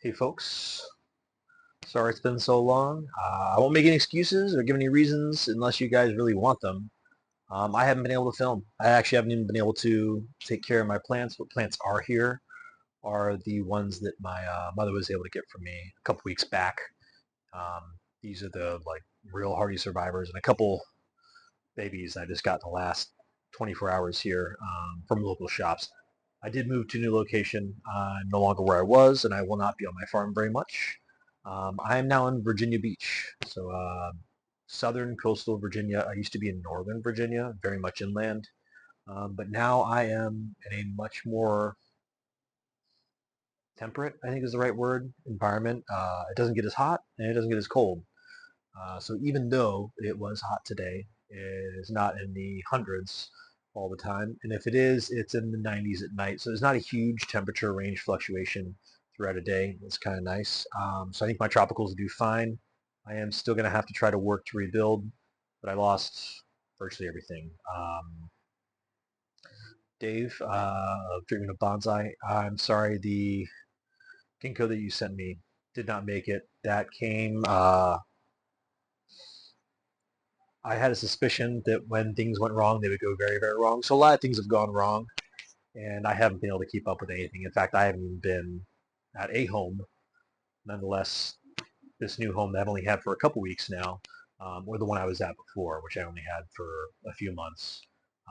Hey folks, sorry it's been so long. I won't make any excuses or give any reasons unless you guys really want them. I haven't been able to film. I actually haven't even been able to take care of my plants. What plants are here are the ones that my mother was able to get from me a couple weeks back. These are the real hardy survivors and a couple babies I just got in the last 24 hours here from local shops. I did move to a new location. I'm no longer where I was, and I will not be on my farm very much. I am now in Virginia Beach, so southern coastal Virginia. I used to be in northern Virginia, very much inland, but now I am in a much more temperate, I think is the right word, environment. It doesn't get as hot and it doesn't get as cold. So even though it was hot today, it is not in the hundreds all the time. And if it is, it's in the 90s at night. So there's not a huge temperature range fluctuation throughout a day. It's kind of nice. So I think my tropicals do fine. I am still going to have to try to work to rebuild, but I lost virtually everything. Dave, of Dreaming of Bonsai, I'm sorry the ginkgo that you sent me did not make it. That came I had a suspicion that when things went wrong, they would go very, very wrong. So a lot of things have gone wrong, and I haven't been able to keep up with anything. In fact, I haven't even been at a home. Nonetheless, this new home that I've only had for a couple weeks now, or the one I was at before, which I only had for a few months.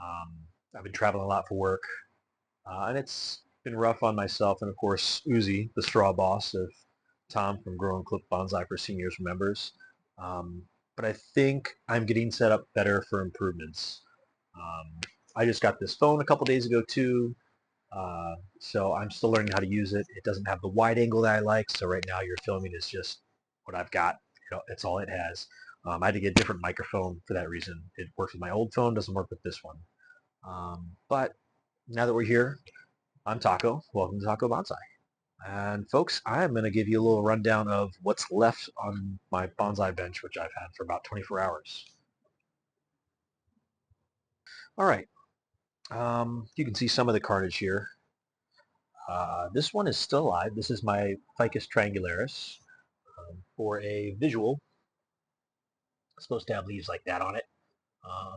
Um, I've been traveling a lot for work, and it's been rough on myself. And of course, Uzi, the straw boss of Tom from Grow and Clip Bonsai for Seniors members. But I think I'm getting set up better for improvements. Um, I just got this phone a couple days ago too, so I'm still learning how to use it. It doesn't have the wide angle that I like, so right now your filming is just what I've got. It's all it has. I had to get a different microphone for that reason. It works with my old phone, doesn't work with this one. But now that we're here, I'm Taco. Welcome to Taco Bonsai. And folks, I'm going to give you a little rundown of what's left on my bonsai bench, which I've had for about 24 hours. All right, you can see some of the carnage here. This one is still alive. This is my Ficus triangularis. For a visual, it's supposed to have leaves like that on it.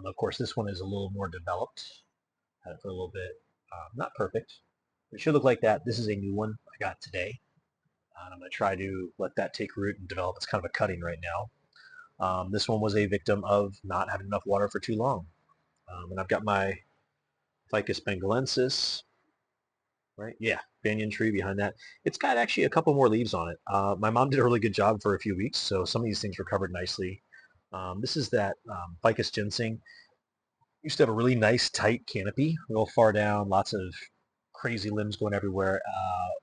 Of course, this one is a little more developed. Had it for a little bit. Not perfect. It should look like that. This is a new one I got today. I'm going to try to let that take root and develop. It's kind of a cutting right now. This one was a victim of not having enough water for too long. And I've got my Ficus bengalensis, right? Yeah, banyan tree behind that. It's got actually a couple more leaves on it. My mom did a really good job for a few weeks, so some of these things recovered nicely. This is that Ficus ginseng. Used to have a really nice tight canopy, real far down, lots of crazy limbs going everywhere.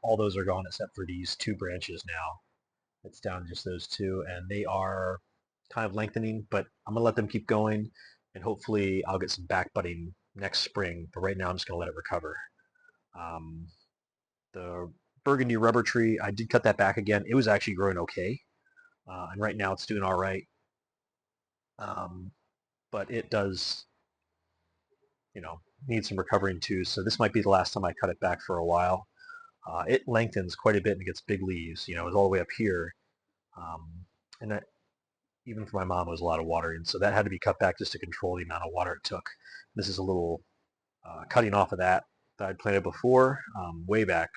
All those are gone except for these two branches now. It's down just those two, and they are kind of lengthening, but I'm going to let them keep going, and hopefully I'll get some back budding next spring, but right now I'm just going to let it recover. Um, the burgundy rubber tree, I did cut that back again. It was actually growing okay, and right now it's doing all right, but it does, need some recovering too, so this might be the last time I cut it back for a while. It lengthens quite a bit and it gets big leaves. It's all the way up here. Um, and that, even for my mom, it was a lot of watering, so that had to be cut back just to control the amount of water it took. This is a little cutting off of that I'd planted before, way back,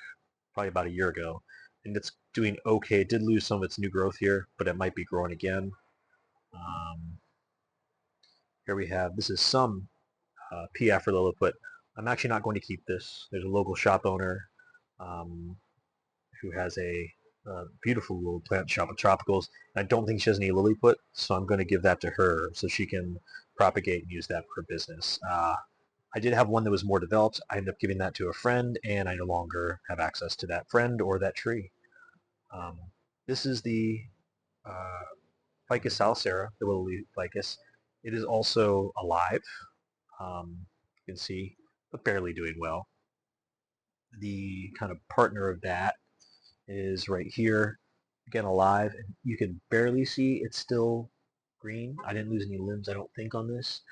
probably about a year ago, and it's doing okay. It did lose some of its new growth here, but it might be growing again. Um, Here we have, this is some P. Afrolilliput. I'm actually not going to keep this. There's a local shop owner um, who has a beautiful little plant shop with tropicals. I don't think she has any lilliput, so I'm going to give that to her so she can propagate and use that for business. I did have one that was more developed. I ended up giving that to a friend, and I no longer have access to that friend or that tree. Um, this is the uh, Ficus salsera, the little leaf ficus. It is also alive. You can see, but barely doing well. The kind of partner of that is right here, again alive. And you can barely see it's still green. I didn't lose any limbs, I don't think, on this.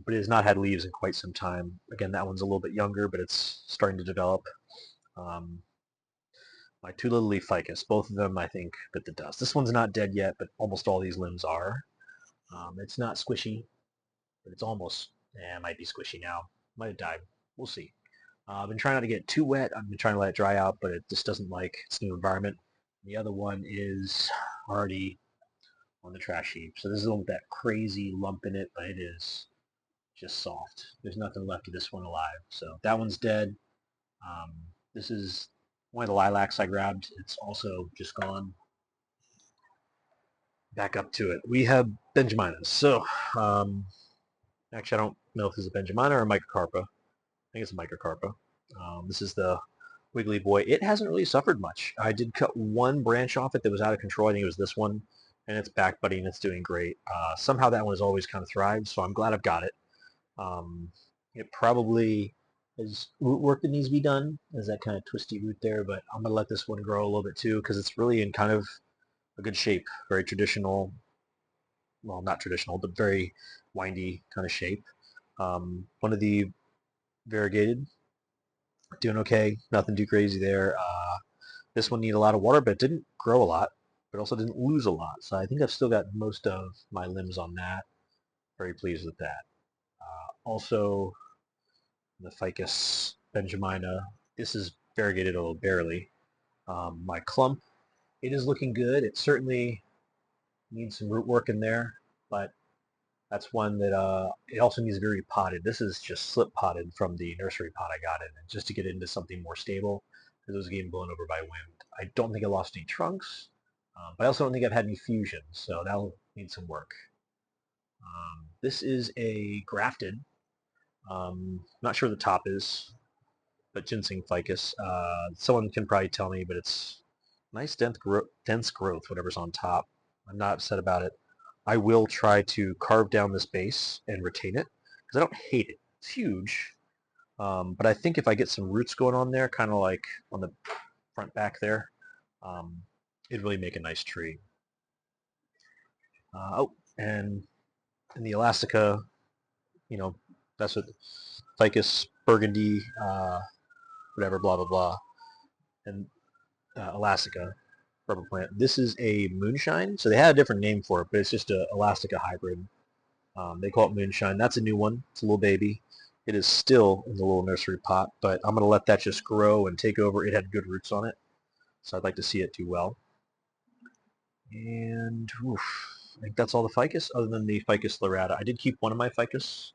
But it has not had leaves in quite some time. Again, that one's a little bit younger, but it's starting to develop. Um, my two little leaf ficus. Both of them, I think, bit the dust. This one's not dead yet, but almost all these limbs are. It's not squishy, but it's almost, it might be squishy now. Might have died. We'll see. I've been trying not to get too wet. I've been trying to let it dry out, but it just doesn't like its new environment. The other one is already on the trash heap. So this is one with that crazy lump in it, but it is just soft. There's nothing left of this one alive. So that one's dead. Um, this is one of the lilacs I grabbed. It's also just gone. Back up to it. We have Benjaminas. So, actually, I don't know if this is a Benjamina or a Microcarpa. I think it's a Microcarpa. This is the Wiggly Boy. It hasn't really suffered much. I did cut one branch off it that was out of control. I think it was this one, and it's back budding. It's doing great. Somehow that one has always kind of thrived, so I'm glad I've got it. It probably has root work that needs to be done. There's that kind of twisty root there, but I'm going to let this one grow a little bit too because it's really in kind of a good shape. Very traditional, well, not traditional, but very windy kind of shape. One of the variegated, doing okay. Nothing too crazy there. This one needed a lot of water, but it didn't grow a lot, but also didn't lose a lot. So I think I've still got most of my limbs on that. Very pleased with that. Also, the Ficus benjamina. This is variegated, although barely. My clump, it is looking good. It certainly needs some root work in there, but that's one that it also needs to be repotted. This is just slip potted from the nursery pot I got it, and just to get into something more stable because it was getting blown over by wind. I don't think I lost any trunks, but I also don't think I've had any fusions, so that'll need some work. This is a grafted. Not sure what the top is, but ginseng ficus. Someone can probably tell me, but it's nice dense growth, whatever's on top. I'm not upset about it. I will try to carve down this base and retain it because I don't hate it. It's huge, but I think if I get some roots going on there, kind of like on the front back there, um, it'd really make a nice tree. Oh, and in the Elastica, you know, that's what Ficus burgundy, whatever, blah blah blah, and Elastica rubber plant. This is a moonshine, so they had a different name for it, but it's just a Elastica hybrid. They call it moonshine. That's a new one. It's a little baby. It is still in the little nursery pot, but I'm going to let that just grow and take over. It had good roots on it, so I'd like to see it do well. And I think that's all the ficus, other than the ficus lyrata. I did keep one of my ficus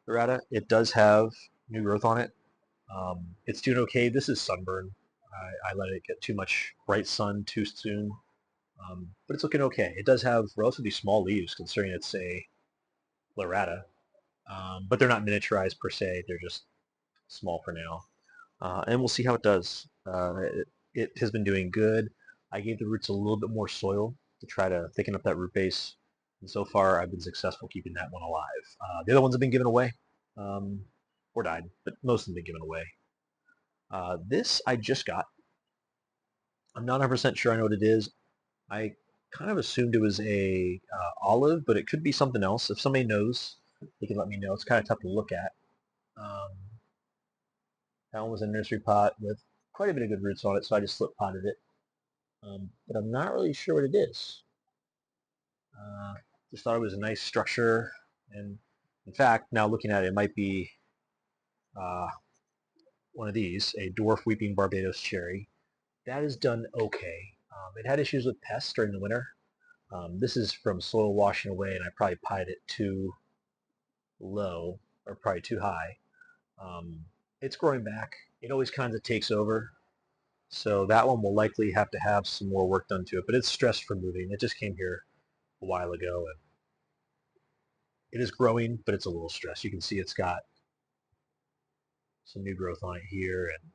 lyrata. It does have new growth on it. It's doing okay. This is sunburn. I let it get too much bright sun too soon, but it's looking okay. It does have relatively small leaves, considering it's a lyrata, but they're not miniaturized per se. They're just small for now. And we'll see how it does. It has been doing good. I gave the roots a little bit more soil to try to thicken up that root base. And so far, I've been successful keeping that one alive. The other ones have been given away or died, but most of them have been given away. This I just got. I'm not 100% sure I know what it is. I kind of assumed it was a olive, but it could be something else. If somebody knows, they can let me know. It's kind of tough to look at. Um, that one was a nursery pot with quite a bit of good roots on it, so I just slip potted it. But I'm not really sure what it is. Just thought it was a nice structure, and in fact, now looking at it, it might be one of these, a dwarf weeping Barbados cherry. That is done okay. It had issues with pests during the winter. This is from soil washing away, and I probably potted it too low, or probably too high. It's growing back. It always kind of takes over. So that one will likely have to have some more work done to it, but it's stressed for moving. It just came here a while ago, and it is growing, but it's a little stressed. You can see it's got some new growth on it here, and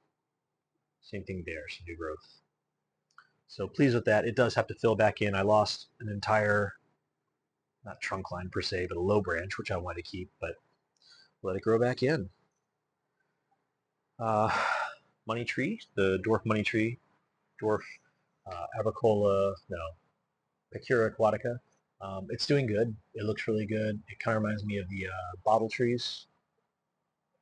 same thing there, some new growth. So pleased with that. It does have to fill back in. I lost an entire, not trunk line per se, but a low branch, which I wanted to keep, but let it grow back in. Money tree, the dwarf money tree, dwarf Avicola, no, Pecura aquatica. It's doing good. It looks really good. It kind of reminds me of the bottle trees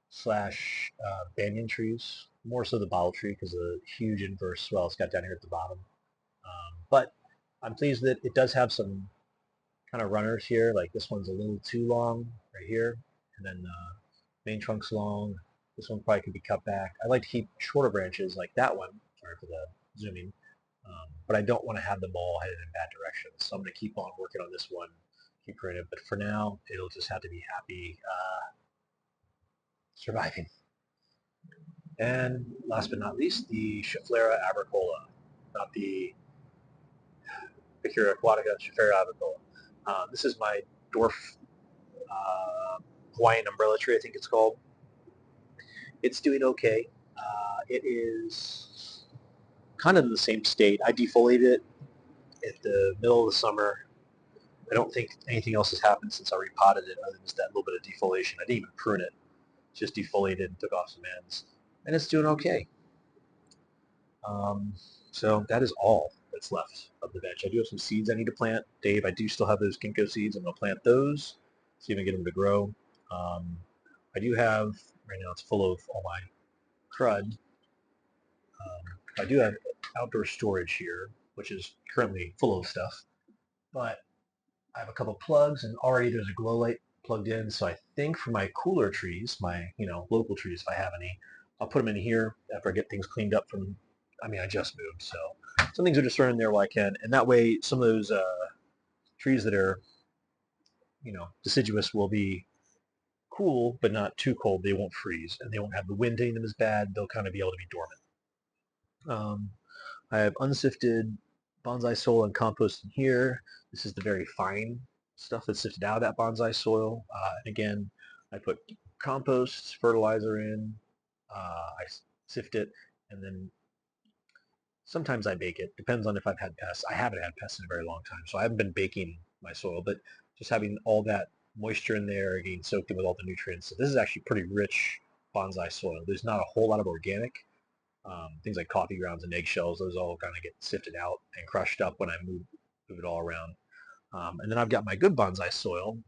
slash banyan trees. more so the bottle tree because of the huge inverse swell it's got down here at the bottom. But I'm pleased that it does have some kind of runners here. Like this one's a little too long right here, and then main trunk's long. This one probably could be cut back. I like to keep shorter branches like that one. Sorry for the zooming. But I don't want to have them all headed in bad directions. So I'm going to keep on working on this one, keep creative. But for now, it'll just have to be happy surviving. And last but not least, the Schefflera agricola, not the Picura aquatica, Schefflera agricola. This is my dwarf Hawaiian umbrella tree, I think it's called. It's doing okay. It is kind of in the same state. I defoliated it at the middle of the summer. I don't think anything else has happened since I repotted it other than just that little bit of defoliation. I didn't even prune it. Just defoliated and took off some ends. And it's doing okay. So that is all that's left of the bench. I do have some seeds I need to plant. Dave, I do still have those ginkgo seeds. I'm going to plant those, see if I can get them to grow. I do have, right now it's full of all my crud. I do have outdoor storage here, which is currently full of stuff. But I have a couple plugs, and already there's a glow light plugged in. So I think for my cooler trees, my local trees, if I have any, I'll put them in here after I get things cleaned up from. I mean, I just moved, so some things are just thrown in there while I can, and that way some of those trees that are deciduous will be cool, but not too cold. They won't freeze, and they won't have the wind hitting them as bad. They'll kind of be able to be dormant. I have unsifted bonsai soil and compost in here. This is the very fine stuff that's sifted out of that bonsai soil. And again, I put compost, fertilizer in, I sift it, and then sometimes I bake it. Depends on if I've had pests. I haven't had pests in a very long time, so I haven't been baking my soil, but just having all that moisture in there, getting soaked in with all the nutrients. So this is actually pretty rich bonsai soil. There's not a whole lot of organic. Things like coffee grounds and eggshells, those all kind of get sifted out and crushed up when I move it all around. And then I've got my good bonsai soil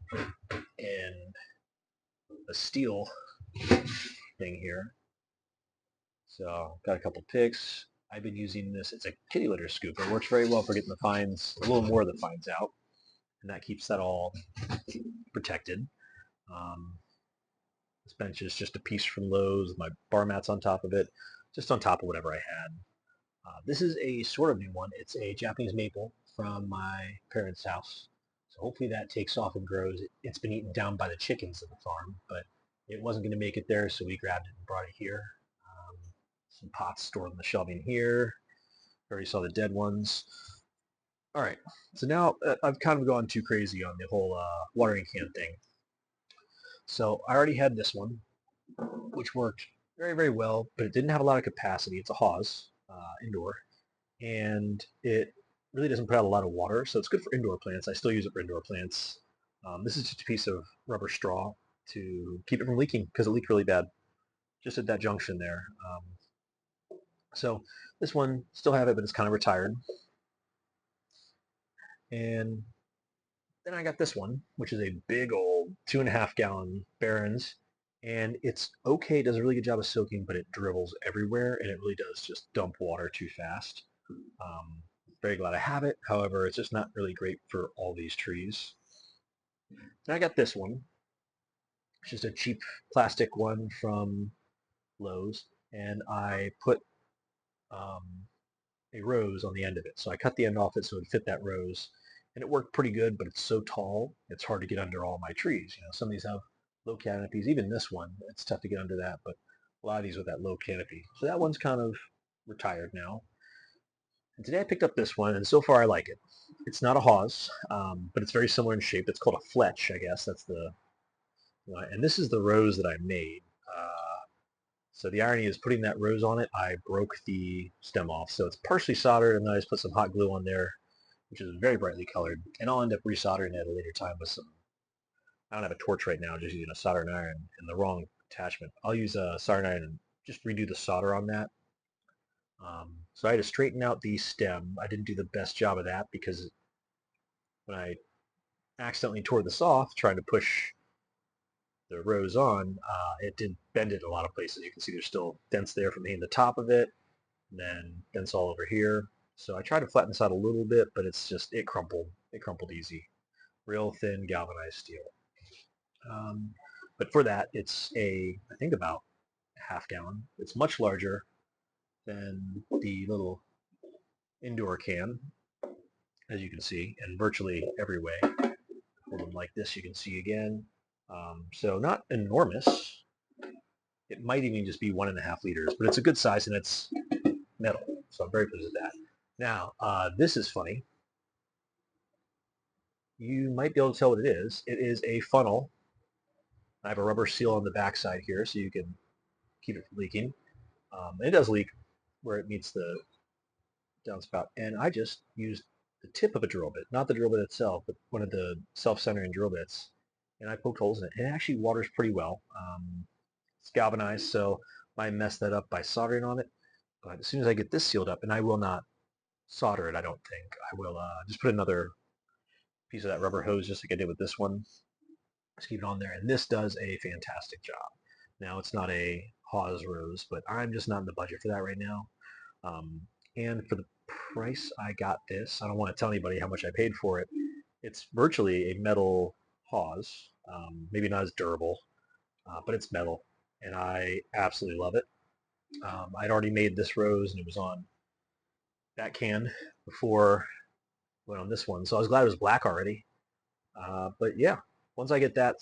in a steel thing here. So got a couple picks. I've been using this. It's a kitty litter scoop. It works very well for getting the fines, a little more of the fines out, and that keeps that all protected. This bench is just a piece from Lowe's with my bar mats on top of it, just on top of whatever I had. This is a sort of new one. It's a Japanese maple from my parents' house. So hopefully that takes off and grows. It's been eaten down by the chickens of the farm, but it wasn't going to make it there, so we grabbed it and brought it here. Some pots stored on the shelving here. Already saw the dead ones. All right, so now I've kind of gone too crazy on the whole watering can thing. So I already had this one, which worked very, very well, but it didn't have a lot of capacity. It's a Haws indoor, and it really doesn't put out a lot of water, so it's good for indoor plants. I still use it for indoor plants. This is just a piece of rubber straw to keep it from leaking because it leaked really bad just at that junction there. So this one, still have it, but it's kind of retired. And then I got this one, which is a big old 2.5 gallon Barron's, and it's okay. It does a really good job of soaking, but it dribbles everywhere, and it really does just dump water too fast. Very glad I have it. However, it's just not really great for all these trees. And I got this one. It's just a cheap plastic one from Lowe's, and I put a rose on the end of it. So I cut the end off it so it would fit that rose, and it worked pretty good, but it's so tall, it's hard to get under all my trees. Some of these have low canopies. Even this one, it's tough to get under that, but a lot of these with that low canopy. So that one's kind of retired now. And today I picked up this one, and so far I like it. It's not a Haws, but it's very similar in shape. It's called a Fletch, I guess. That's the and this is the rose that I made. So the irony is putting that rose on it, I broke the stem off. So it's partially soldered, and then I just put some hot glue on there, which is very brightly colored. And I'll end up resoldering it at a later time with some, I don't have a torch right now, just using a soldering iron and the wrong attachment. I'll use a soldering iron and just redo the solder on that. So I had to straighten out the stem. I didn't do the best job of that because when I accidentally tore this off trying to push the rows on, it did bend it in a lot of places. You can see there's still dents there from hitting the top of it, and then dents all over here. So I tried to flatten this out a little bit, but it's just, it crumpled. It crumpled easy. Real thin galvanized steel. But for that, it's I think about a half gallon. It's much larger than the little indoor can, as you can see, in virtually every way. Hold them like this, you can see again. So not enormous. It might even just be 1.5 liters, but it's a good size and it's metal. So I'm very pleased with that. Now, this is funny. You might be able to tell what it is. It is a funnel. I have a rubber seal on the back side here so you can keep it from leaking. It does leak where it meets the downspout. And I just used the tip of a drill bit, not the drill bit itself, but one of the self-centering drill bits. And I poked holes in it. And it actually waters pretty well. It's galvanized, so I messed that up by soldering on it. But as soon as I get this sealed up, and I will not solder it, I don't think. I will just put another piece of that rubber hose just like I did with this one. Just keep it on there. And this does a fantastic job. Now, it's not a Hawes rose, but I'm just not in the budget for that right now. And for the price I got this, I don't want to tell anybody how much I paid for it. It's virtually a metal Hawes, maybe not as durable, but it's metal, and I absolutely love it. I'd already made this rose, and it was on that can before I went on this one, so I was glad it was black already. But yeah, once I get that,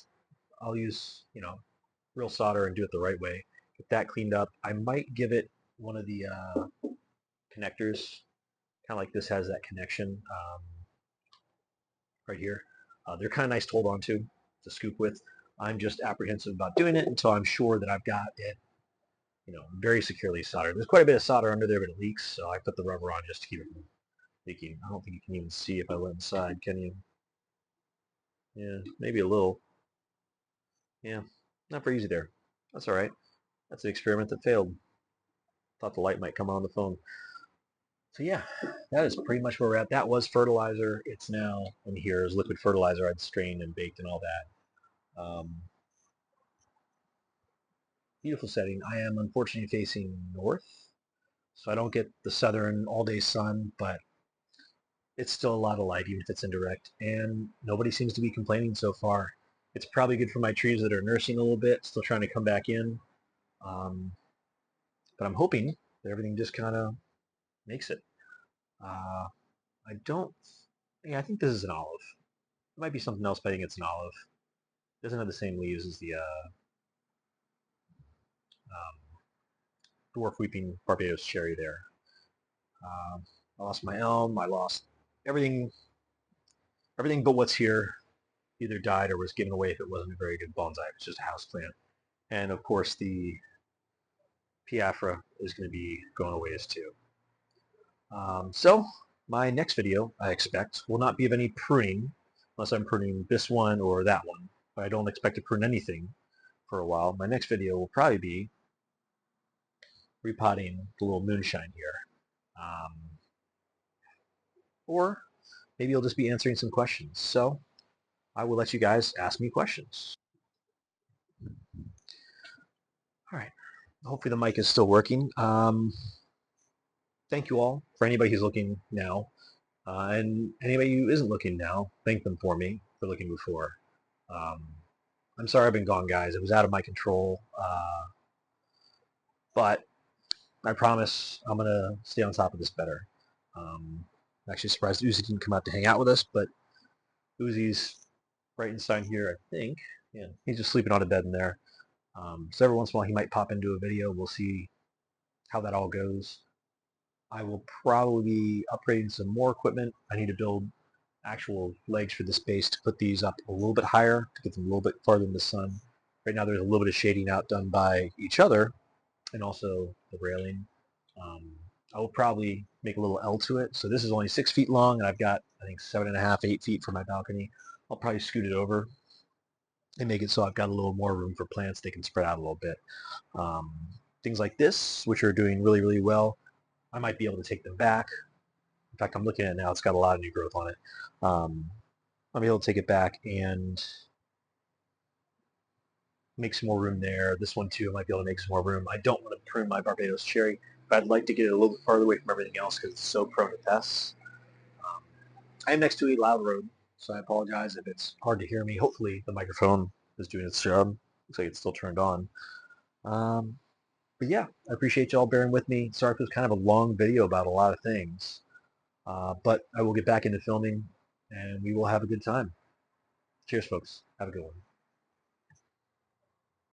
I'll use, real solder and do it the right way. Get that cleaned up. I might give it one of the connectors, kind of like this has that connection right here. They're kind of nice to hold on to scoop with. I'm just apprehensive about doing it until I'm sure that I've got it, very securely soldered. There's quite a bit of solder under there, but it leaks, so I put the rubber on just to keep it from leaking. I don't think you can even see if I went inside, can you? Yeah, maybe a little. Yeah, not very easy there. That's all right. That's an experiment that failed. Thought the light might come on the phone. So yeah, that is pretty much where we're at. That was fertilizer. It's now in here is liquid fertilizer. I'd strained and baked and all that. Beautiful setting. I am unfortunately facing north, so I don't get the southern all-day sun, but it's still a lot of light, even if it's indirect. And nobody seems to be complaining so far. It's probably good for my trees that are nursing a little bit, still trying to come back in. Um, but I'm hoping that everything just kind of makes it. Uh, I don't, yeah, I think this is an olive. It might be something else, but I think it's an olive. It doesn't have the same leaves as the dwarf weeping Barbados cherry there. I lost my elm. I lost everything, everything but what's here either died or was given away if it wasn't a very good bonsai. It's just a house plant. And of course, the Piafra is going to be going away as too. So my next video, I expect, will not be of any pruning, unless I'm pruning this one or that one. But I don't expect to prune anything for a while. My next video will probably be repotting the little moonshine here. Or maybe I'll just be answering some questions. So I will let you guys ask me questions. All right. Hopefully the mic is still working. Thank you all for anybody who's looking now. And anybody who isn't looking now, thank them for me for looking before. I'm sorry I've been gone, guys. It was out of my control. But I promise I'm going to stay on top of this better. I'm actually surprised Uzi didn't come out to hang out with us, but Uzi's right inside here, I think. Yeah, he's just sleeping on a bed in there. So every once in a while he might pop into a video. We'll see how that all goes. I will probably be upgrading some more equipment. I need to build actual legs for this base to put these up a little bit higher, to get them a little bit farther in the sun. Right now there's a little bit of shading out done by each other and also the railing. I will probably make a little L to it. So this is only 6 feet long, and I've got, I think, 7.5, 8 feet for my balcony. I'll probably scoot it over and make it so I've got a little more room for plants. They can spread out a little bit. Things like this, which are doing really, really well, I might be able to take them back. In fact, I'm looking at it now. It's got a lot of new growth on it. I'll be able to take it back and make some more room there. This one too, I might be able to make some more room. I don't want to prune my Barbados cherry, but I'd like to get it a little bit farther away from everything else because it's so prone to pests. Um, I am next to a loud road, so I apologize if it's hard to hear me. Hopefully the microphone is doing its job. Looks like it's still turned on. Um, but yeah, I appreciate y'all bearing with me. Sorry if it was kind of a long video about a lot of things. But I will get back into filming and we will have a good time. Cheers, folks. Have a good one.